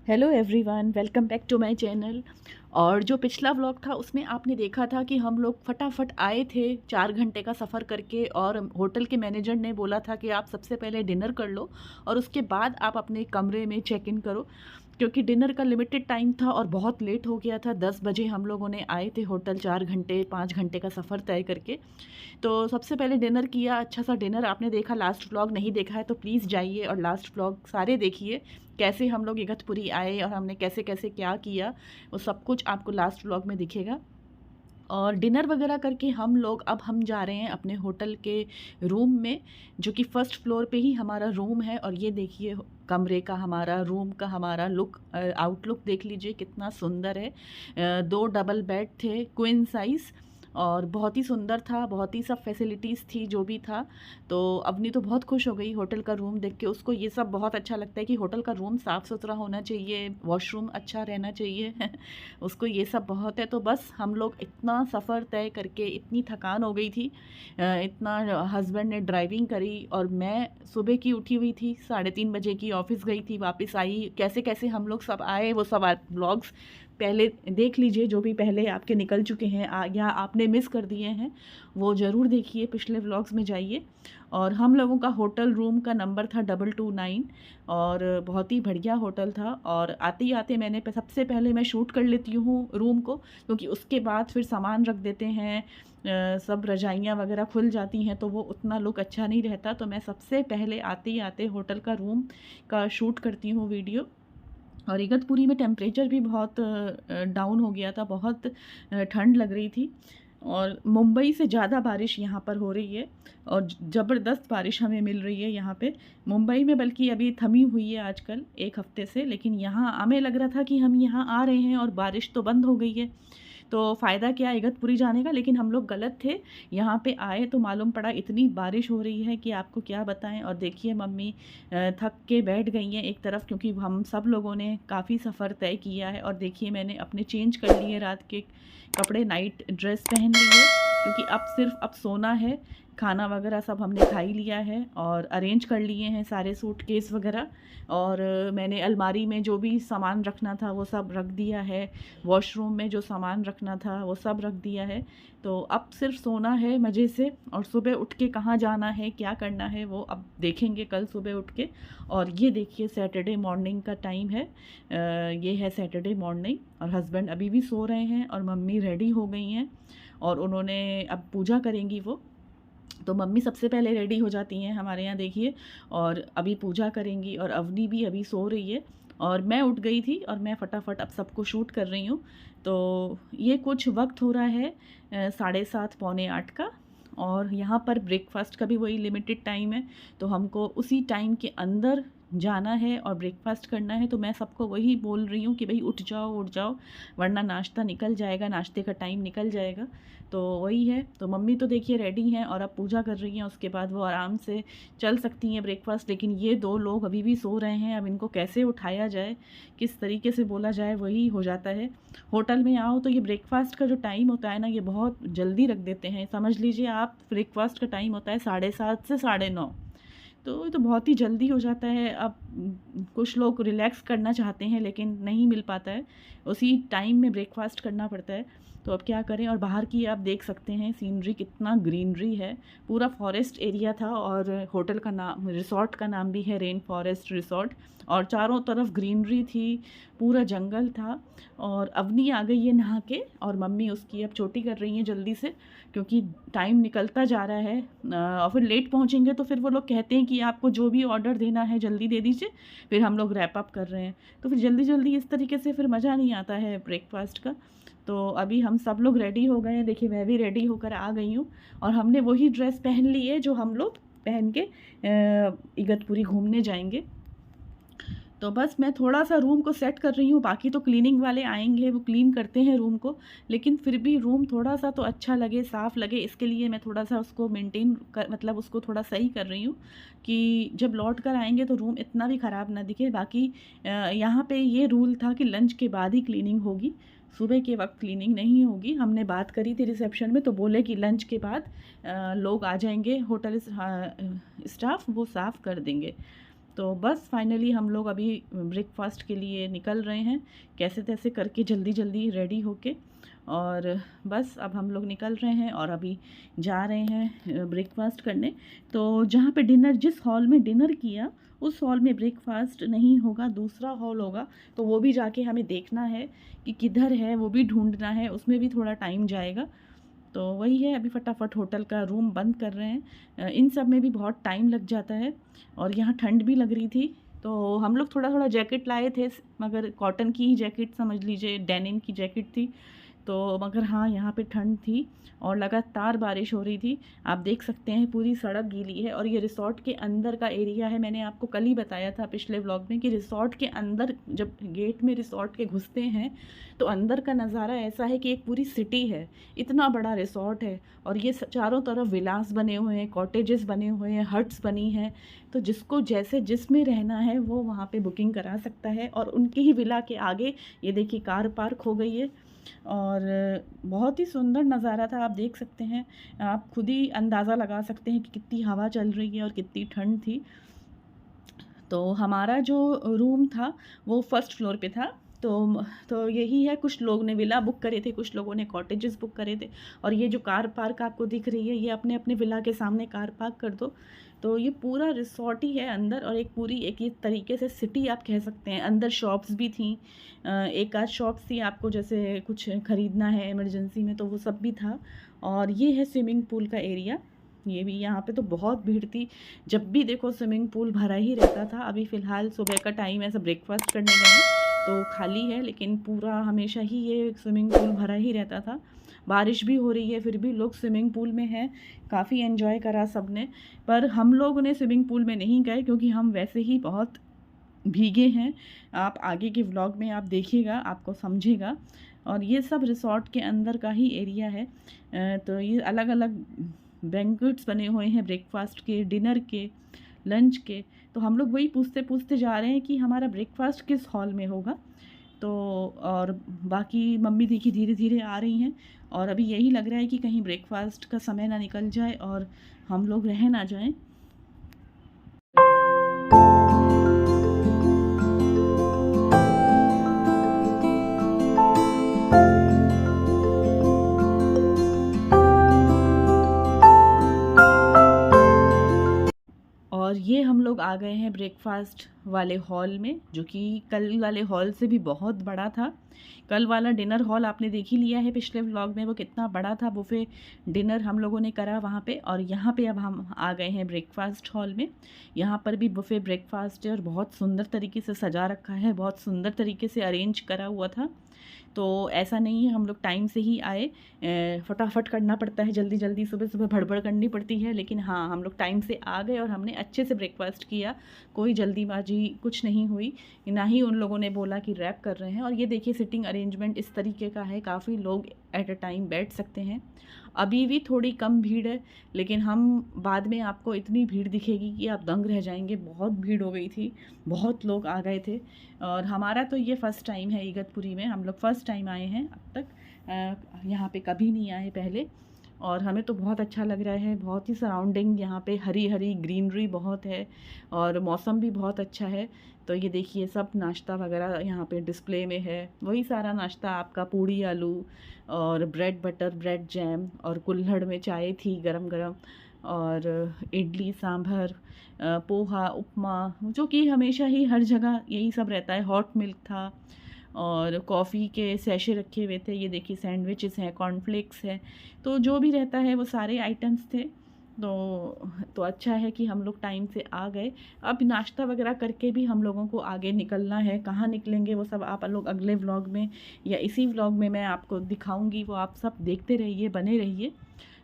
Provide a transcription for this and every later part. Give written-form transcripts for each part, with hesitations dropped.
Hello everyone, welcome back to my channel. और जो पिछला व्लॉग था उसमें आपने देखा था कि हम लोग फटाफट आए थे 4 घंटे का सफ़र करके, और होटल के मैनेजर ने बोला था कि आप सबसे पहले डिनर कर लो और उसके बाद आप अपने कमरे में चेक इन करो, क्योंकि डिनर का लिमिटेड टाइम था और बहुत लेट हो गया था। 10 बजे हम लोगों ने आए थे होटल, 4 घंटे 5 घंटे का सफ़र तय करके। तो सबसे पहले डिनर किया, अच्छा सा डिनर आपने देखा। लास्ट व्लॉग नहीं देखा है तो प्लीज़ जाइए और लास्ट व्लॉग सारे देखिए, कैसे हम लोग इगतपुरी आए और हमने कैसे कैसे क्या किया, वो सब कुछ आपको लास्ट व्लॉग में दिखेगा। और डिनर वगैरह करके अब हम जा रहे हैं अपने होटल के रूम में, जो कि फर्स्ट फ्लोर पे ही हमारा रूम है। और ये देखिए कमरे का, हमारा रूम का, हमारा लुक, आउटलुक देख लीजिए कितना सुंदर है। 2 डबल बेड थे, क्वीन साइज़, और बहुत ही सुंदर था, बहुत ही सब फैसिलिटीज़ थी जो भी था। तो अवनी तो बहुत खुश हो गई होटल का रूम देख के। उसको ये सब बहुत अच्छा लगता है कि होटल का रूम साफ़ सुथरा होना चाहिए, वॉशरूम अच्छा रहना चाहिए उसको ये सब बहुत है। तो बस हम लोग इतना सफ़र तय करके, इतनी थकान हो गई थी, इतना हस्बैंड ने ड्राइविंग करी और मैं सुबह की उठी हुई थी, 3:30 बजे की ऑफ़िस गई थी, वापस आई। कैसे कैसे हम लोग सब आए वो सब आप व्लॉग्स पहले देख लीजिए, जो भी पहले आपके निकल चुके हैं या आपने मिस कर दिए हैं वो ज़रूर देखिए, पिछले व्लॉग्स में जाइए। और हम लोगों का होटल रूम का नंबर था 229, और बहुत ही बढ़िया होटल था। और आते ही आते मैंने सबसे पहले मैं शूट कर लेती हूँ रूम को, क्योंकि उसके बाद फिर सामान रख देते हैं, सब रजाइयाँ वगैरह खुल जाती हैं तो वो उतना लुक अच्छा नहीं रहता। तो मैं सबसे पहले आते ही आते होटल का रूम का शूट करती हूँ वीडियो। और इगतपुरी में टेम्परेचर भी बहुत डाउन हो गया था, बहुत ठंड लग रही थी। और मुंबई से ज़्यादा बारिश यहाँ पर हो रही है, और ज़बरदस्त बारिश हमें मिल रही है यहाँ पे मुंबई में। बल्कि अभी थमी हुई है आजकल 1 हफ्ते से, लेकिन यहाँ हमें लग रहा था कि हम यहाँ आ रहे हैं और बारिश तो बंद हो गई है, तो फ़ायदा क्या इगतपुरी जाने का। लेकिन हम लोग गलत थे, यहाँ पे आए तो मालूम पड़ा इतनी बारिश हो रही है कि आपको क्या बताएं। और देखिए मम्मी थक के बैठ गई हैं एक तरफ, क्योंकि हम सब लोगों ने काफ़ी सफ़र तय किया है। और देखिए मैंने अपने चेंज कर लिए रात के कपड़े, नाइट ड्रेस पहन ली है, क्योंकि अब सोना है। खाना वगैरह सब हमने खा ही लिया है और अरेंज कर लिए हैं सारे सूटकेस वगैरह। और मैंने अलमारी में जो भी सामान रखना था वो सब रख दिया है, वॉशरूम में जो सामान रखना था वो सब रख दिया है। तो अब सिर्फ सोना है मज़े से, और सुबह उठ के कहाँ जाना है, क्या करना है, वो अब देखेंगे कल सुबह उठ के। और ये देखिए सैटरडे मॉर्निंग का टाइम है, ये है सैटरडे मॉर्निंग, और हस्बैंड अभी भी सो रहे हैं और मम्मी रेडी हो गई हैं, और उन्होंने अब पूजा करेंगी वो। तो मम्मी सबसे पहले रेडी हो जाती हैं हमारे यहाँ देखिए, और अभी पूजा करेंगी। और अवनी भी अभी सो रही है, और मैं उठ गई थी और मैं फटाफट अब सबको शूट कर रही हूँ। तो ये कुछ वक्त हो रहा है 7:30 पौने 8 का। और यहाँ पर ब्रेकफास्ट का भी वही लिमिटेड टाइम है, तो हमको उसी टाइम के अंदर जाना है और ब्रेकफास्ट करना है। तो मैं सबको वही बोल रही हूँ कि भाई उठ जाओ उठ जाओ, वरना नाश्ता निकल जाएगा, नाश्ते का टाइम निकल जाएगा। तो वही है। तो मम्मी तो देखिए रेडी हैं और अब पूजा कर रही हैं, उसके बाद वो आराम से चल सकती हैं ब्रेकफास्ट। लेकिन ये दो लोग अभी भी सो रहे हैं, अब इनको कैसे उठाया जाए, किस तरीके से बोला जाए, वही हो जाता है। होटल में आओ तो ये ब्रेकफास्ट का जो टाइम होता है ना, ये बहुत जल्दी रख देते हैं। समझ लीजिए आप, ब्रेकफास्ट का टाइम होता है 7:30 से 9:30, तो ये तो बहुत ही जल्दी हो जाता है। अब कुछ लोग रिलैक्स करना चाहते हैं लेकिन नहीं मिल पाता है, उसी टाइम में ब्रेकफास्ट करना पड़ता है। तो अब क्या करें। और बाहर की आप देख सकते हैं सीनरी, कितना ग्रीनरी है, पूरा फॉरेस्ट एरिया था। और होटल का नाम, रिसॉर्ट का नाम भी है रेन फॉरेस्ट रिसॉर्ट, और चारों तरफ ग्रीनरी थी, पूरा जंगल था। और अवनी आ गई है नहा के, और मम्मी उसकी अब छोटी कर रही हैं जल्दी से, क्योंकि टाइम निकलता जा रहा है। और फिर लेट पहुंचेंगे तो फिर वो लोग कहते हैं कि आपको जो भी ऑर्डर देना है जल्दी दे दीजिए, फिर हम लोग रैप अप कर रहे हैं। तो फिर जल्दी जल्दी इस तरीके से फिर मज़ा नहीं आता है ब्रेकफास्ट का। तो अभी हम सब लोग रेडी हो गए हैं, देखिए मैं भी रेडी होकर आ गई हूँ, और हमने वही ड्रेस पहन ली है जो हम लोग पहन के इगतपुरी घूमने जाएंगे। तो बस मैं थोड़ा सा रूम को सेट कर रही हूँ, बाकी तो क्लीनिंग वाले आएंगे, वो क्लीन करते हैं रूम को। लेकिन फिर भी रूम थोड़ा सा तो अच्छा लगे, साफ़ लगे, इसके लिए मैं थोड़ा सा उसको मेंटेन कर, मतलब उसको थोड़ा सही कर रही हूँ कि जब लौट कर आएंगे तो रूम इतना भी ख़राब ना दिखे। बाकी यहाँ पे ये रूल था कि लंच के बाद ही क्लीनिंग होगी, सुबह के वक्त क्लीनिंग नहीं होगी। हमने बात करी थी रिसेप्शन में, तो बोले कि लंच के बाद लोग आ जाएंगे, होटल स्टाफ वो साफ़ कर देंगे। तो बस फाइनली हम लोग अभी ब्रेकफास्ट के लिए निकल रहे हैं, कैसे तैसे करके जल्दी जल्दी रेडी होके। और बस अब हम लोग निकल रहे हैं और अभी जा रहे हैं ब्रेकफास्ट करने। तो जहाँ पे डिनर, जिस हॉल में डिनर किया उस हॉल में ब्रेकफास्ट नहीं होगा, दूसरा हॉल होगा। तो वो भी जाके हमें देखना है कि किधर है, वो भी ढूंढना है, उसमें भी थोड़ा टाइम जाएगा। तो वही है, अभी फटाफट होटल का रूम बंद कर रहे हैं। इन सब में भी बहुत टाइम लग जाता है और यहाँ ठंड भी लग रही थी। तो हम लोग थोड़ा थोड़ा जैकेट लाए थे, मगर कॉटन की ही जैकेट समझ लीजिए, डेनिम की जैकेट थी। तो मगर हाँ, यहाँ पे ठंड थी और लगातार बारिश हो रही थी। आप देख सकते हैं पूरी सड़क गीली है। और ये रिसॉर्ट के अंदर का एरिया है। मैंने आपको कल ही बताया था पिछले व्लॉग में कि रिसॉर्ट के अंदर जब गेट में रिसॉर्ट के घुसते हैं तो अंदर का नज़ारा ऐसा है कि एक पूरी सिटी है। इतना बड़ा रिसॉर्ट है और ये चारों तरफ विलास बने हुए हैं, कॉटेजेस बने हुए हैं, हट्स बनी हैं। तो जिसको जैसे जिसमें रहना है वो वहाँ पे बुकिंग करा सकता है। और उनकी ही विला के आगे ये देखिए कार पार्क हो गई है और बहुत ही सुंदर नज़ारा था। आप देख सकते हैं, आप खुद ही अंदाज़ा लगा सकते हैं कि कितनी हवा चल रही है और कितनी ठंड थी। तो हमारा जो रूम था वो फर्स्ट फ्लोर पे था। तो यही है, कुछ लोग ने विला बुक करे थे, कुछ लोगों ने कॉटेजेस बुक करे थे। और ये जो कार पार्क आपको दिख रही है, ये अपने अपने विला के सामने कार पार्क कर दो। तो ये पूरा रिसॉर्ट ही है अंदर, और एक पूरी एक ये तरीके से सिटी आप कह सकते हैं। अंदर शॉप्स भी थी, एक आध शॉप्स थी, आपको जैसे कुछ ख़रीदना है इमरजेंसी में तो वो सब भी था। और ये है स्विमिंग पूल का एरिया। ये भी यहाँ पे तो बहुत भीड़ थी, जब भी देखो स्विमिंग पूल भरा ही रहता था। अभी फ़िलहाल सुबह का टाइम ऐसा ब्रेकफास्ट करने गए तो खाली है, लेकिन पूरा हमेशा ही ये स्विमिंग पूल भरा ही रहता था। बारिश भी हो रही है फिर भी लोग स्विमिंग पूल में हैं, काफ़ी एंजॉय करा सबने। पर हम लोगों ने स्विमिंग पूल में नहीं गए क्योंकि हम वैसे ही बहुत भीगे हैं। आप आगे के व्लॉग में आप देखिएगा, आपको समझेगा। और ये सब रिसॉर्ट के अंदर का ही एरिया है। तो ये अलग अलग बैंक्वेट्स बने हुए हैं, ब्रेकफास्ट के, डिनर के, लंच के। तो हम लोग वही पूछते पूछते जा रहे हैं कि हमारा ब्रेकफास्ट किस हॉल में होगा। तो और बाकी मम्मी देखी धीरे धीरे आ रही हैं। और अभी यही लग रहा है कि कहीं ब्रेकफास्ट का समय ना निकल जाए और हम लोग रह ना जाएं। और ये हम लोग आ गए हैं ब्रेकफास्ट वाले हॉल में, जो कि कल वाले हॉल से भी बहुत बड़ा था। कल वाला डिनर हॉल आपने देख ही लिया है पिछले व्लॉग में, वो कितना बड़ा था। बुफे डिनर हम लोगों ने करा वहाँ पे। और यहाँ पे अब हम आ गए हैं ब्रेकफास्ट हॉल में। यहाँ पर भी बुफे ब्रेकफास्ट है और बहुत सुंदर तरीके से सजा रखा है, बहुत सुंदर तरीके से अरेंज करा हुआ था। तो ऐसा नहीं है हम लोग टाइम से ही आए, फटाफट करना पड़ता है, जल्दी जल्दी सुबह सुबह भड़बड़ करनी पड़ती है। लेकिन हाँ, हम लोग टाइम से आ गए और हमने अच्छे से ब्रेकफास्ट किया, कोई जल्दीबाजी कुछ नहीं हुई। ना ही उन लोगों ने बोला कि रैप कर रहे हैं। और ये देखिए सिटिंग अरेंजमेंट इस तरीके का है, काफ़ी लोग एट अ टाइम बैठ सकते हैं। अभी भी थोड़ी कम भीड़ है, लेकिन हम बाद में आपको इतनी भीड़ दिखेगी कि आप दंग रह जाएंगे। बहुत भीड़ हो गई थी, बहुत लोग आ गए थे। और हमारा तो ये फ़र्स्ट टाइम है इगतपुरी में, हम लोग फ़र्स्ट टाइम आए हैं अब तक। यहाँ पे कभी नहीं आए पहले। और हमें तो बहुत अच्छा लग रहा है, बहुत ही सराउंडिंग यहाँ पे हरी हरी ग्रीनरी बहुत है और मौसम भी बहुत अच्छा है। तो ये देखिए सब नाश्ता वगैरह यहाँ पे डिस्प्ले में है, वही सारा नाश्ता आपका, पूड़ी आलू और ब्रेड बटर, ब्रेड जैम, और कुल्हड़ में चाय थी गरम गरम, और इडली सांभर, पोहा, उपमा, जो कि हमेशा ही हर जगह यही सब रहता है। हॉट मिल्क था और कॉफ़ी के सैशे रखे हुए थे। ये देखिए सैंडविचेस हैं, कॉर्नफ्लेक्स है, तो जो भी रहता है वो सारे आइटम्स थे। तो अच्छा है कि हम लोग टाइम से आ गए। अब नाश्ता वगैरह करके भी हम लोगों को आगे निकलना है। कहाँ निकलेंगे वो सब आप लोग अगले व्लॉग में या इसी व्लॉग में मैं आपको दिखाऊंगी, वो आप सब देखते रहिए, बने रहिए।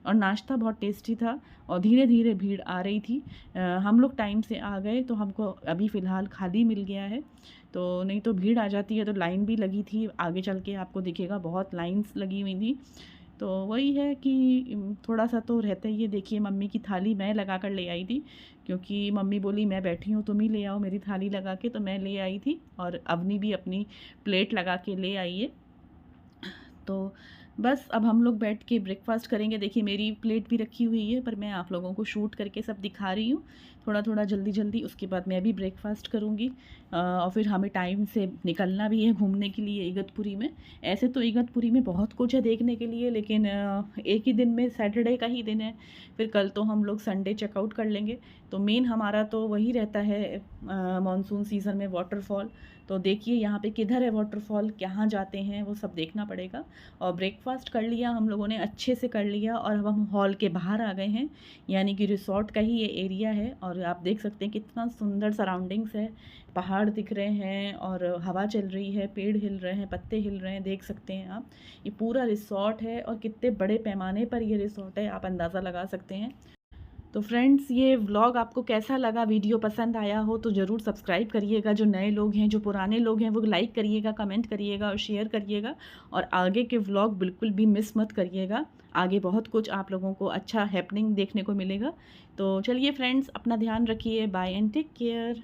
और नाश्ता बहुत टेस्टी था और धीरे धीरे भीड़ आ रही थी। हम लोग टाइम से आ गए तो हमको अभी फ़िलहाल खाली मिल गया है। तो नहीं तो भीड़ आ जाती है, तो लाइन भी लगी थी, आगे चल के आपको दिखेगा बहुत लाइंस लगी हुई थी। तो वही है कि थोड़ा सा तो रहता ही है। देखिए मम्मी की थाली मैं लगा कर ले आई थी, क्योंकि मम्मी बोली मैं बैठी हूँ तुम ही ले आओ मेरी थाली लगा के, तो मैं ले आई थी। और अवनी भी अपनी प्लेट लगा के ले आई है। तो बस अब हम लोग बैठ के ब्रेकफ़ास्ट करेंगे। देखिए मेरी प्लेट भी रखी हुई है, पर मैं आप लोगों को शूट करके सब दिखा रही हूँ, थोड़ा-थोड़ा जल्दी-जल्दी। उसके बाद मैं भी ब्रेकफ़ास्ट करूँगी और फिर हमें टाइम से निकलना भी है घूमने के लिए इगतपुरी में। ऐसे तो इगतपुरी में बहुत कुछ है देखने के लिए, लेकिन एक ही दिन में सैटरडे का ही दिन है, फिर कल तो हम लोग संडे चेकआउट कर लेंगे। तो मेन हमारा तो वही रहता है मानसून सीज़न में वाटरफॉल। तो देखिए यहाँ पे किधर है वाटरफॉल, कहाँ जाते हैं, वो सब देखना पड़ेगा। और ब्रेकफ़ास्ट कर लिया हम लोगों ने, अच्छे से कर लिया, और अब हम हॉल के बाहर आ गए हैं, यानी कि रिसॉर्ट का ही ये एरिया है। और आप देख सकते हैं कितना सुंदर सराउंडिंग्स है, पहाड़ दिख रहे हैं और हवा चल रही है, पेड़ हिल रहे हैं, पत्ते हिल रहे हैं, देख सकते हैं आप। ये पूरा रिसॉर्ट है और कितने बड़े पैमाने पर ये रिसॉर्ट है, आप अंदाज़ा लगा सकते हैं। तो फ्रेंड्स, ये व्लॉग आपको कैसा लगा, वीडियो पसंद आया हो तो ज़रूर सब्सक्राइब करिएगा। जो नए लोग हैं, जो पुराने लोग हैं, वो लाइक करिएगा, कमेंट करिएगा और शेयर करिएगा। और आगे के व्लॉग बिल्कुल भी मिस मत करिएगा, आगे बहुत कुछ आप लोगों को अच्छा हैपनिंग देखने को मिलेगा। तो चलिए फ्रेंड्स, अपना ध्यान रखिए, बाय एंड टेक केयर।